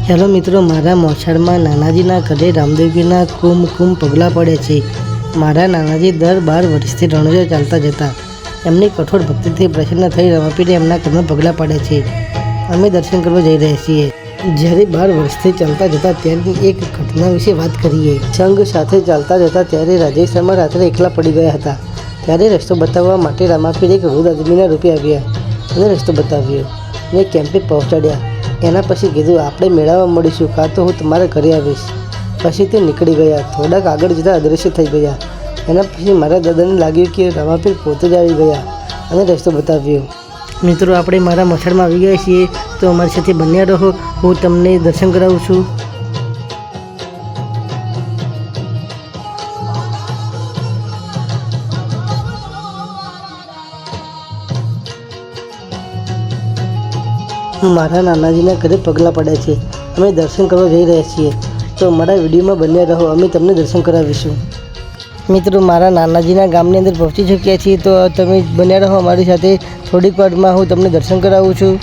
Hello મિત્રો, મારા મોસાળમાં નાનાજીના ઘરે રામદેવજીના કુમ પગલાં પડે છે। મારા નાનાજી દર 12 વર્ષથી રણોજા ચાલતા જતા। એમની કઠોર ભક્તિથી પ્રસન્ન થઈ રમાપીરે એમના ઘરમાં પગલાં પડે છે। અમે દર્શન કરવા જઈ રહ્યા છીએ। જ્યારે 12 વર્ષથી ચાલતા જતા ત્યારની એક ઘટના વિશે વાત કરીએ। સંઘ સાથે ચાલતા જતા ત્યારે રાજેશ શર્મા રાત્રે એકલા પડી ગયા હતા। ત્યારે રસ્તો બતાવવા માટે રામાપીર એક વૃદ્ધ આદમીના રૂપે આવ્યા અને રસ્તો બતાવ્યો અને કેમ્પે પહોંચાડ્યા। એના પછી કીધું, આપણે મેળામાં મળીશું, કાં તો હું તમારા ઘરે આવીશ। પછી તે નીકળી ગયા। થોડાક આગળ જતાં અદૃશ્ય થઈ ગયા। એના પછી મારા દાદાને લાગ્યું કે રામાપીર પોતે જ આવી ગયા અને રસ્તો બતાવ્યો। મિત્રો, આપણે મારા મોસાળમાં આવી ગયા છીએ, તો અમારી સાથે બન્યા રહો। હું તમને દર્શન કરાવું છું। મારા નાનાજીના ઘરે પગલાં પડ્યા છે। અમે દર્શન કરવા જઈ રહ્યા છીએ, તો અમારા વિડીયોમાં બન્યા રહો। અમે તમને દર્શન કરાવીશું। મિત્રો, મારા નાનાજીના ગામની અંદર પહોંચી ચૂક્યા છીએ, તો તમે બન્યા રહો અમારી સાથે। થોડીક વારમાં હું તમને દર્શન કરાવું છું।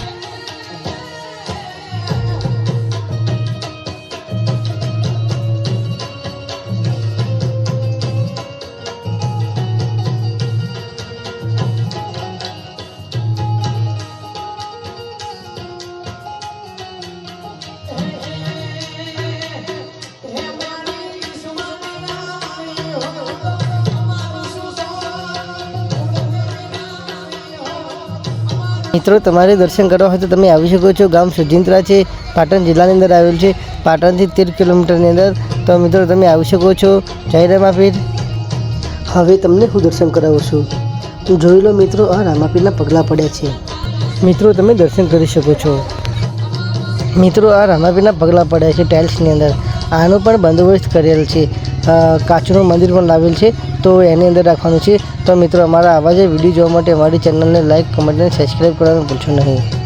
મિત્રો, તમારે દર્શન કરવા હોય તો તમે આવી શકો છો। ગામ સુજિંત્રા છે, પાટણ જિલ્લાની અંદર આવેલું છે। પાટણથી 13 કિલોમીટરની અંદર। તો મિત્રો, તમે આવી શકો છો। જય રામાપીર। હવે તમને હું દર્શન કરાવું છું। જોઈ લો મિત્રો, આ રામાપીરના પગલાં પડ્યા છે। મિત્રો, તમે દર્શન કરી શકો છો। મિત્રો, આ રામાપીરના પગલાં પડ્યા છે ટાઇલ્સની અંદર। આનો પણ બંદોબસ્ત કરેલ છે। કાચનું મંદિર પણ લાવેલ છે, તો એની અંદર રાખવાનું છે। તો મિત્રો, અમારા આવા જ વિડીયો જોવા માટે અમારી ચેનલને લાઇક, કમેન્ટ અને સબસ્ક્રાઈબ કરવાનું ભૂલશો નહીં।